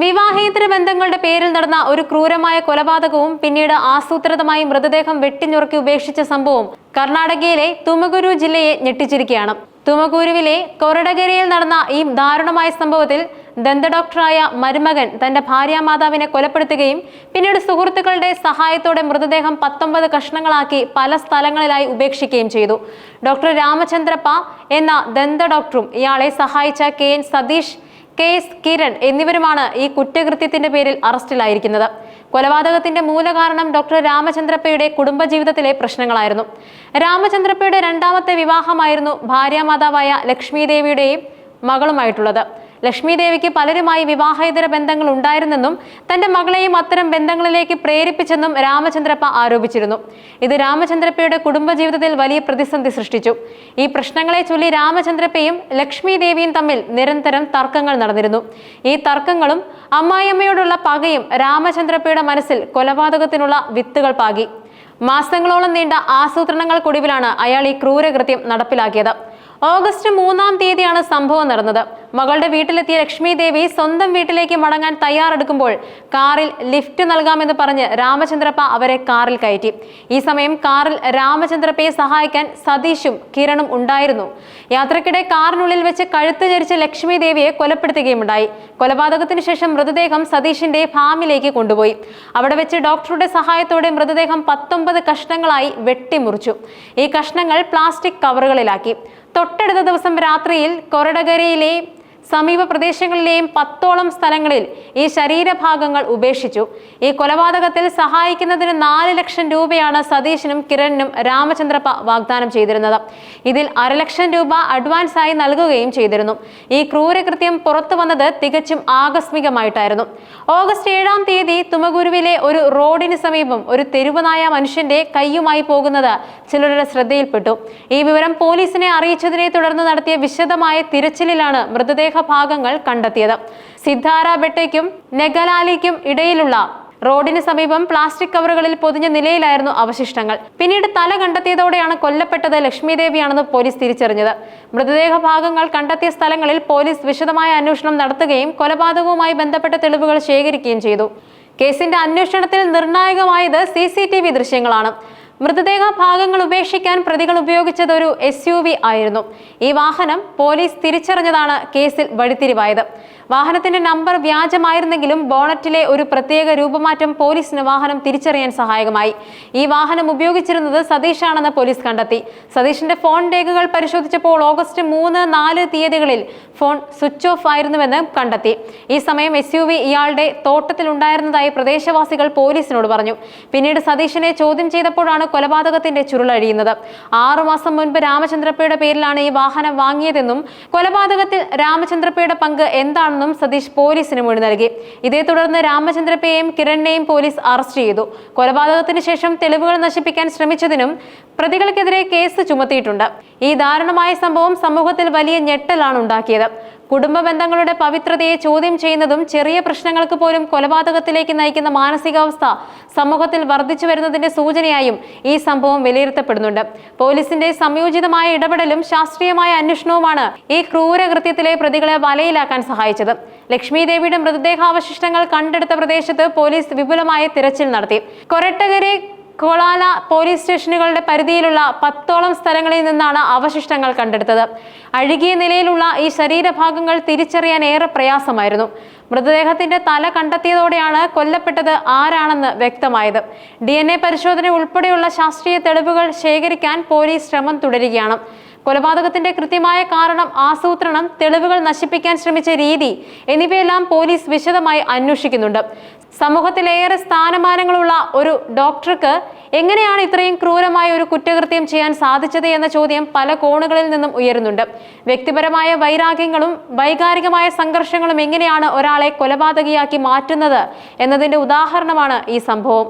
വിവാഹേതര ബന്ധങ്ങളുടെ പേരിൽ നടന്ന ഒരു ക്രൂരമായ കൊലപാതകവും പിന്നീട് ആസൂത്രിതമായി മൃതദേഹം വെട്ടിഞ്ഞുറുക്കി ഉപേക്ഷിച്ച സംഭവം കർണാടകയിലെ തുമകുരു ജില്ലയെ ഞെട്ടിച്ചിരിക്കുകയാണ്. തുമകുരുവിലെ കൊറടകരയിൽ നടന്ന ഈ ദാരുണമായ സംഭവത്തിൽ ദന്ത ഡോക്ടറായ മരുമകൻ തന്റെ ഭാര്യാമാതാവിനെ കൊലപ്പെടുത്തുകയും പിന്നീട് സുഹൃത്തുക്കളുടെ സഹായത്തോടെ മൃതദേഹം 19 കഷ്ണങ്ങളാക്കി പല സ്ഥലങ്ങളിലായി ഉപേക്ഷിക്കുകയും ചെയ്തു. ഡോക്ടർ രാമചന്ദ്രപ്പ എന്ന ദന്ത ഡോക്ടറും ഇയാളെ സഹായിച്ച KN സതീഷ്, KS കിരൺ എന്നിവരുമാണ് ഈ കുറ്റകൃത്യത്തിന്റെ പേരിൽ അറസ്റ്റിലായിരിക്കുന്നത്. കൊലപാതകത്തിന്റെ മൂലകാരണം ഡോക്ടർ രാമചന്ദ്രപ്പയുടെ കുടുംബജീവിതത്തിലെ പ്രശ്നങ്ങളായിരുന്നു. രാമചന്ദ്രപ്പയുടെ രണ്ടാമത്തെ വിവാഹമായിരുന്നു ഭാര്യാമാതാവായ ലക്ഷ്മി ദേവിയുടെയും മകളുമായിട്ടുള്ളത്. ലക്ഷ്മി ദേവിക്ക് പലരുമായി വിവാഹേതര ബന്ധങ്ങൾ ഉണ്ടായിരുന്നെന്നും തന്റെ മകളെയും അത്തരം ബന്ധങ്ങളിലേക്ക് പ്രേരിപ്പിച്ചെന്നും രാമചന്ദ്രപ്പ ആരോപിച്ചിരുന്നു. ഇത് രാമചന്ദ്രപ്പയുടെ കുടുംബജീവിതത്തിൽ വലിയ പ്രതിസന്ധി സൃഷ്ടിച്ചു. ഈ പ്രശ്നങ്ങളെ ചൊല്ലി രാമചന്ദ്രപ്പയും ലക്ഷ്മി ദേവിയും തമ്മിൽ നിരന്തരം തർക്കങ്ങൾ നടന്നിരുന്നു. ഈ തർക്കങ്ങളും അമ്മായിയമ്മയോടുള്ള പകയും രാമചന്ദ്രപ്പയുടെ മനസ്സിൽ കൊലപാതകത്തിനുള്ള വിത്തുകൾ പാകി. മാസങ്ങളോളം നീണ്ട ആസൂത്രണങ്ങൾക്കൊടുവിലാണ് അയാൾ ഈ ക്രൂരകൃത്യം നടപ്പിലാക്കിയത്. ഓഗസ്റ്റ് 3-ാം തീയതിയാണ് സംഭവം നടന്നത്. മകളുടെ വീട്ടിലെത്തിയ ലക്ഷ്മി ദേവി സ്വന്തം വീട്ടിലേക്ക് മടങ്ങാൻ തയ്യാറെടുക്കുമ്പോൾ കാറിൽ ലിഫ്റ്റ് നൽകാമെന്ന് പറഞ്ഞ് രാമചന്ദ്രപ്പ അവരെ കാറിൽ കയറ്റി. ഈ സമയം കാറിൽ രാമചന്ദ്രപ്പയെ സഹായിക്കാൻ സതീഷും കിരണും ഉണ്ടായിരുന്നു. യാത്രക്കിടെ കാറിനുള്ളിൽ വെച്ച് കഴുത്ത് ഞെരിച്ച് ലക്ഷ്മി ദേവിയെ കൊലപ്പെടുത്തുകയുമുണ്ടായി. കൊലപാതകത്തിന് ശേഷം മൃതദേഹം സതീഷിന്റെ ഫാമിലേക്ക് കൊണ്ടുപോയി. അവിടെ വെച്ച് ഡോക്ടറുടെ സഹായത്തോടെ മൃതദേഹം 19 കഷ്ണങ്ങളായി വെട്ടിമുറിച്ചു. ഈ കഷ്ണങ്ങൾ പ്ലാസ്റ്റിക് കവറുകളിലാക്കി. തൊട്ടടുത്ത ദിവസം രാത്രിയിൽ കൊറടകരയിലെ സമീപ പ്രദേശങ്ങളിലെയും 10ഓളം സ്ഥലങ്ങളിൽ ഈ ശരീരഭാഗങ്ങൾ ഉപേക്ഷിച്ചു. ഈ കൊലപാതകത്തിൽ സഹായിക്കുന്നതിന് 4 ലക്ഷം രൂപയാണ് സതീഷിനും കിരണിനും രാമചന്ദ്രപ്പ വാഗ്ദാനം ചെയ്തിരുന്നത്. ഇതിൽ 1/2 ലക്ഷം രൂപ അഡ്വാൻസ് ആയി നൽകുകയും ചെയ്തിരുന്നു. ഈ ക്രൂരകൃത്യം പുറത്തു വന്നത് തികച്ചും ആകസ്മികമായിട്ടായിരുന്നു. ഓഗസ്റ്റ് 7-ാം തീയതി തുമകുരുവിലെ ഒരു റോഡിന് സമീപം ഒരു തെരുവുനായ മനുഷ്യന്റെ കൈയുമായി പോകുന്നത് ചിലരുടെ ശ്രദ്ധയിൽപ്പെട്ടു. ഈ വിവരം പോലീസിനെ അറിയിച്ചതിനെ തുടർന്ന് നടത്തിയ വിശദമായ തിരച്ചിലിലാണ് മൃതദേഹ ഭാഗങ്ങൾ കണ്ടെത്തിയത്. സിദ്ധാര ബെട്ടയ്ക്കും നെഗലാലിക്കും ഇടയിലുള്ള റോഡിന് സമീപം പ്ലാസ്റ്റിക് കവറുകളിൽ പൊതിഞ്ഞ നിലയിലായിരുന്നു അവശിഷ്ടങ്ങൾ. പിന്നീട് തല കണ്ടെത്തിയതോടെയാണ് കൊല്ലപ്പെട്ടത് ലക്ഷ്മി ദേവിയാണെന്ന് പോലീസ് തിരിച്ചറിഞ്ഞത്. മൃതദേഹ ഭാഗങ്ങൾ കണ്ടെത്തിയ സ്ഥലങ്ങളിൽ പോലീസ് വിശദമായ അന്വേഷണം നടത്തുകയും കൊലപാതകവുമായി ബന്ധപ്പെട്ട തെളിവുകൾ ശേഖരിക്കുകയും ചെയ്തു. കേസിന്റെ അന്വേഷണത്തിൽ നിർണായകമായത് CCTV ദൃശ്യങ്ങളാണ്. മൃതദേഹ ഭാഗങ്ങൾ ഉപേക്ഷിക്കാൻ പ്രതികൾ ഉപയോഗിച്ചത് ഒരു SUV ആയിരുന്നു. ഈ വാഹനം പോലീസ് തിരിച്ചറിഞ്ഞതാണ് കേസിൽ വഴിത്തിരിവായത്. വാഹനത്തിന്റെ നമ്പർ വ്യാജമായിരുന്നെങ്കിലും ബോണറ്റിലെ ഒരു പ്രത്യേക രൂപമാറ്റം പോലീസിന് വാഹനം തിരിച്ചറിയാൻ സഹായകമായി. ഈ വാഹനം ഉപയോഗിച്ചിരുന്നത് സതീഷാണെന്ന് പോലീസ് കണ്ടെത്തി. സതീഷിന്റെ ഫോൺ രേഖകൾ പരിശോധിച്ചപ്പോൾ ഓഗസ്റ്റ് 3-4 തീയതികളിൽ ഫോൺ സ്വിച്ച് ഓഫ് ആയിരുന്നുവെന്ന് കണ്ടെത്തി. ഈ സമയം SUV ഇയാളുടെ തോട്ടത്തിൽ ഉണ്ടായിരുന്നതായി പ്രദേശവാസികൾ പോലീസിനോട് പറഞ്ഞു. പിന്നീട് സതീഷിനെ ചോദ്യം ചെയ്തപ്പോഴാണ് കൊലപാതകത്തിന്റെ ചുരുളഴിയുന്നത്. 6 മാസം മുൻപ് രാമചന്ദ്രപ്പയുടെ പേരിലാണ് ഈ വാഹനം വാങ്ങിയതെന്നും കൊലപാതകത്തിൽ രാമചന്ദ്രപ്പയുടെ പങ്ക് എന്താണെന്നും സതീഷ് പോലീസിന് മൊഴി നൽകി. ഇതേ തുടർന്ന് രാമചന്ദ്രപ്പയെയും കിരണിനെയും പോലീസ് അറസ്റ്റ് ചെയ്തു. കൊലപാതകത്തിന് ശേഷം തെളിവുകൾ നശിപ്പിക്കാൻ ശ്രമിച്ചതിനും പ്രതികൾക്കെതിരെ കേസ് ചുമത്തിയിട്ടുണ്ട്. ഈ ദാരുണമായ സംഭവം സമൂഹത്തിൽ വലിയ ഞെട്ടലാണ് ഉണ്ടാക്കിയത്. കുടുംബ ബന്ധങ്ങളുടെ പവിത്രതയെ ചോദ്യം ചെയ്യുന്നതും ചെറിയ പ്രശ്നങ്ങൾക്ക് പോലും കൊലപാതകത്തിലേക്ക് നയിക്കുന്ന മാനസികാവസ്ഥ സമൂഹത്തിൽ വർദ്ധിച്ചു വരുന്നതിന്റെ സൂചനയായും ഈ സംഭവം വിലയിരുത്തപ്പെടുന്നുണ്ട്. പോലീസിന്റെ സംയോജിതമായ ഇടപെടലും ശാസ്ത്രീയമായ അന്വേഷണവുമാണ് ഈ ക്രൂരകൃത്യത്തിലെ പ്രതികളെ വലയിലാക്കാൻ സഹായിച്ചത്. ലക്ഷ്മി ദേവിയുടെ മൃതദേഹാവശിഷ്ടങ്ങൾ കണ്ടെടുത്ത പ്രദേശത്ത് പോലീസ് വിപുലമായ തിരച്ചിൽ നടത്തി. കൊരട്ടകരെ കൊളാല പോലീസ് സ്റ്റേഷനുകളുടെ പരിധിയിലുള്ള 10ഓളം സ്ഥലങ്ങളിൽ നിന്നാണ് അവശിഷ്ടങ്ങൾ കണ്ടെടുത്തത്. അഴുകിയ നിലയിലുള്ള ഈ ശരീരഭാഗങ്ങൾ തിരിച്ചറിയാൻ ഏറെ പ്രയാസമായിരുന്നു. മൃതദേഹത്തിന്റെ തല കണ്ടെത്തിയതോടെയാണ് കൊല്ലപ്പെട്ടത് ആരാണെന്ന് വ്യക്തമായത്. DNA പരിശോധന ഉൾപ്പെടെയുള്ള ശാസ്ത്രീയ തെളിവുകൾ ശേഖരിക്കാൻ പോലീസ് ശ്രമം തുടരുകയാണ്. കൊലപാതകത്തിന്റെ കൃത്യമായ കാരണം, ആസൂത്രണം, തെളിവുകൾ നശിപ്പിക്കാൻ ശ്രമിച്ച രീതി എന്നിവയെല്ലാം പോലീസ് വിശദമായി അന്വേഷിക്കുന്നുണ്ട്. സമൂഹത്തിലേറെ സ്ഥാനമാനങ്ങളുള്ള ഒരു ഡോക്ടർക്ക് എങ്ങനെയാണ് ഇത്രയും ക്രൂരമായ ഒരു കുറ്റകൃത്യം ചെയ്യാൻ സാധിച്ചത് എന്ന ചോദ്യം പല കോണുകളിൽ നിന്നും ഉയരുന്നുണ്ട്. വ്യക്തിപരമായ വൈരാഗ്യങ്ങളും വൈകാരികമായ സംഘർഷങ്ങളും എങ്ങനെയാണ് ഒരാളെ കൊലപാതകിയാക്കി മാറ്റുന്നത് എന്നതിന്റെ ഉദാഹരണമാണ് ഈ സംഭവം.